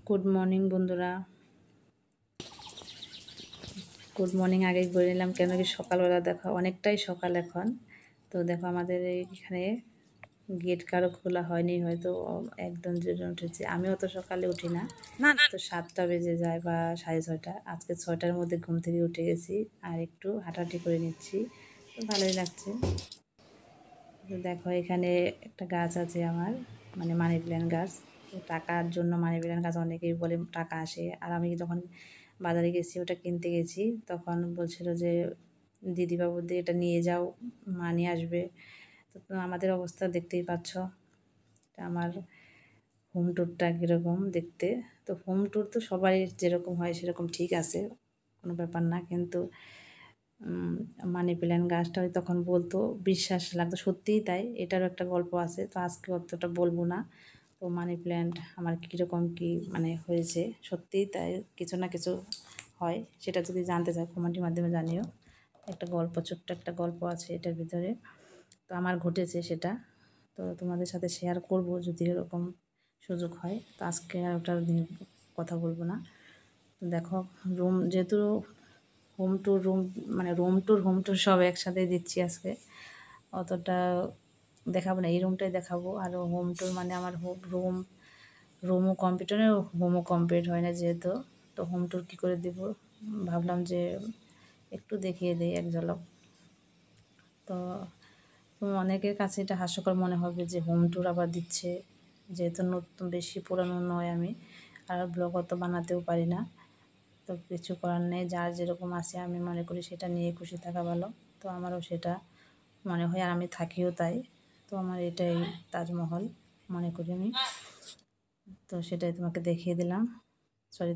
Good morning বন্ধুরা। Good morning আগে বলে নিলাম, কেন কি সকালবেলা দেখো অনেকটাই সকাল এখন। তো দেখো আমাদের এইখানে গেট কারো খোলা হয়নি, হয়তো একদম জেনে উঠেছে। আমি অত সকালে উঠি না, তো 7টা বেজে যায় বা 6:30। আজকে 6টার মধ্যে ঘুম থেকে উঠে গেছি আর একটু হাঁটাহাঁটি করে নিচ্ছি, তো ভালোই লাগছে। তো দেখো এখানে একটা গাছ আছে আমার, মানে মানি প্ল্যান্ট গাছ। তো টাকার জন্য মানি প্ল্যান্ট গাছ অনেকেই বলে টাকা আসে, আর আমি যখন বাজারে গেছি ওটা কিনতে গেছি, তখন বলছিল যে দিদিবাবু দিয়ে এটা নিয়ে যাও, মানি আসবে। তো আমাদের অবস্থা দেখতেই পাচ্ছ, আমার হোম ট্যুরটা কীরকম দেখতে। তো হোম ট্যুর তো সবাই যেরকম হয় সেরকম ঠিক আছে, কোনো ব্যাপার না, কিন্তু মানি প্ল্যান্ট গাছটা তখন বলতো বিশ্বাস লাগতো, সত্যিই তাই। এটারও একটা গল্প আছে, তো আজকে অতটা বলবো না। তো মানি প্ল্যান্ট আমার কীরকম কী মানে হয়েছে, সত্যিই তাই, কিছু না কিছু হয়। সেটা যদি জানতে চাও কমেন্টের মাধ্যমে জানিও। একটা গল্প, ছোট্ট একটা গল্প আছে এটার ভিতরে, তো আমার ঘটেছে সেটা, তো তোমাদের সাথে শেয়ার করব যদি এরকম সুযোগ হয়। তো আজকে আর ওটার নিয়ে কথা বলবো না। দেখো রুম যেহেতু হোম ট্যুর, মানে হোম ট্যুর সব একসাথে দিচ্ছি আজকে, অতটা দেখাবো না, এই রুমটাই দেখাবো। আর হোম ট্যুর মানে আমার রুমও কম্পিউটারে, হোমও কমপ্লিট হয় না যেহেতু, তো হোম ট্যুর কী করে দেব ভাবলাম যে একটু দেখিয়ে দিই এক ঝলক। তো অনেকের কাছে এটা হাস্যকর মনে হবে যে হোম ট্যুর আবার দিচ্ছে, যেহেতু নতুন, বেশি পুরানো নয় আমি, আর ব্লগ অত বানাতেও পারি না। তো কিছু করার নেই, যার যেরকম আছে আমি মনে করি সেটা নিয়ে খুশি থাকা ভালো। তো আমারও সেটা মনে হয়, আর আমি থাকিও তাই। তো আমার এটাই তাজমহল মনে করি আমি। তো সেটাই তোমাকে দেখিয়ে দিলাম,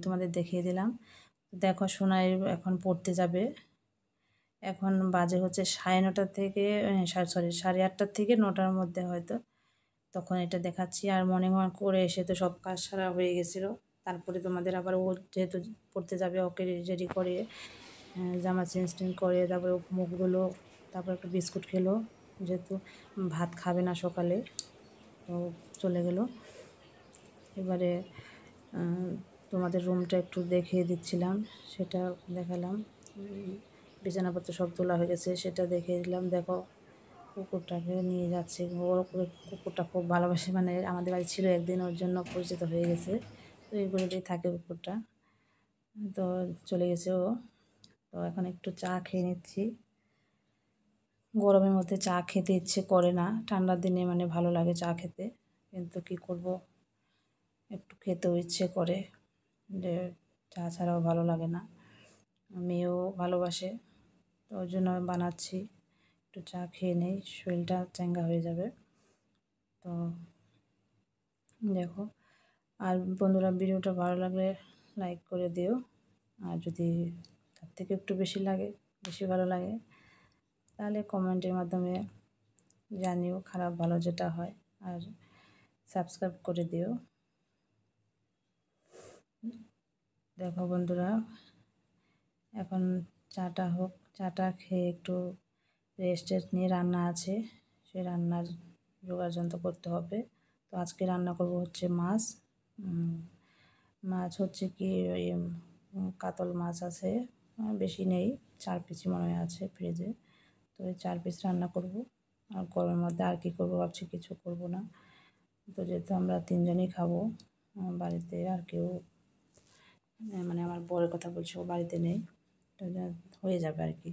তোমাদের দেখিয়ে দিলাম। দেখো সোনাই এখন পড়তে যাবে, এখন বাজে হচ্ছে 9:30 থেকে 8:30 থেকে 9টার মধ্যে হয়তো, তখন এটা দেখাচ্ছি। আর মর্নিং ওয়াক করে এসে তো সব কাজ সারা হয়ে গেছিলো। তারপরে তোমাদের আবার ও যেহেতু পড়তে যাবে, ওকে রেডি করে জামা চেঞ্জ করে, তারপরে মুখগুলো, তারপর একটা বিস্কুট খেলো, যেহেতু ভাত খাবে না সকালে, তো চলে গেল। এবারে তোমাদের রুমটা একটু দেখিয়ে দিচ্ছিলাম, সেটা দেখালাম। বিছানাপত্র সব তোলা হয়ে গেছে, সেটা দেখিয়ে দিলাম। দেখো কুকুরটাকে নিয়ে যাচ্ছে, কুকুরটা খুব ভালোবাসে, মানে আমাদের বাড়ি ছিল একদিন, ওর জন্য পরিচিত হয়ে গেছে। তো এইগুলো দিয়ে থাকে কুকুরটা। তো চলে গেছে ও। তো এখন একটু চা খেয়ে নিচ্ছি। গরমের মধ্যে চা খেতে ইচ্ছে করে না, ঠান্ডার দিনে মানে ভালো লাগে চা খেতে, কিন্তু কি করব, একটু খেতেও ইচ্ছে করে, যে চা ছাড়াও ভালো লাগে না। মেয়েও ভালোবাসে, তো ওই জন্য আমি বানাচ্ছি, একটু চা খেয়ে নেই, শরীরটা চাঙ্গা হয়ে যাবে। তো দেখো, আর বন্ধুরা ভিডিওটা ভালো লাগলে লাইক করে দিও, আর যদি তার থেকে একটু বেশি ভালো লাগে তাহলে কমেন্টের মাধ্যমে জানিও, খারাপ ভালো যেটা হয়, আর সাবস্ক্রাইব করে দিও। দেখো বন্ধুরা, এখন চাটা হোক, চাটা খেয়ে একটু রেস্ট নিয়ে, রান্না আছে, সেই রান্নার জোগাড় যন্ত্র করতে হবে। তো আজকে রান্না করব হচ্ছে মাছ। মাছ হচ্ছে কি ওই কাতল মাছ আছে, বেশি নেই, 4 পিসই মনে হয় আছে ফ্রিজে। তো ওই 4 পিস রান্না করব। আর গরমের মধ্যে আর কি করব ভাবছি, কিছু করব না। তো যেহেতু আমরা 3 জনই খাবো, বাড়িতে আর কেউ, মানে আমার বরের কথা বলছি, ও বাড়িতে নেই, তো হয়ে যাবে আর কি।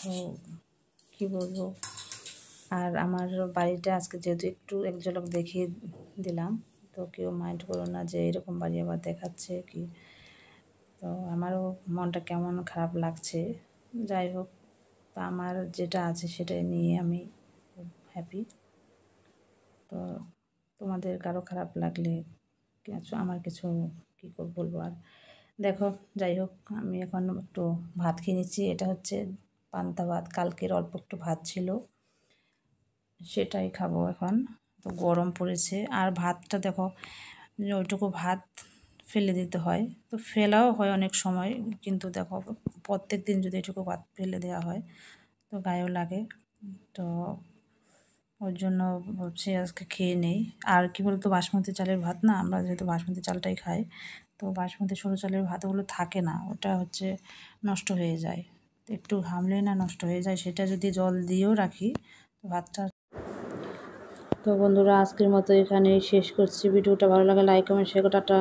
তো কী বলবো, আর আমার বাড়িটা আজকে যেহেতু একটু এক ঝলক দেখিয়ে দিলাম, তো কেউ মাইন্ড করো না যে এরকম বাড়ি আবার দেখাচ্ছে কি। তো আমারও মনটা কেমন খারাপ লাগছে, যাই হোক, তো আমার যেটা আছে সেটাই নিয়ে আমি খুব হ্যাপি। তো তোমাদের কারো খারাপ লাগলে আমার কিছু কী বলবো আর। দেখো যাই হোক, আমি এখন একটু ভাত খেয়ে নিচ্ছি। এটা হচ্ছে পান্তা ভাত, কালকের অল্প একটু ভাত ছিল, সেটাই খাবো এখন। তো গরম পড়েছে, আর ভাতটা দেখো ওইটুকু ভাত ফেলে দিতে হয়, তো ফেলাও হয় অনেক সময়, কিন্তু দেখো প্রত্যেক দিন যদি এটুকু ভাত ফেলে দেওয়া হয় তো গায়েও লাগে। তো ওর জন্য ভাবছি আজকে খেয়ে নেই। আর কি বলতো, বাসমতি চালের ভাত না, আমরা যেহেতু বাসমতি চালটাই খাই, তো বাসমতি সরু চালের ভাতগুলো থাকে না, ওটা হচ্ছে নষ্ট হয়ে যায়, একটু ঘামলেই না নষ্ট হয়ে যায়। সেটা যদি জল দিয়েও রাখি তো ভাতটা। তো বন্ধুরা, আজকের মতো এখানেই শেষ করছি। ভিডিওটা ভালো লাগে লাইক কমেন্ট শেয়ার, টাটা।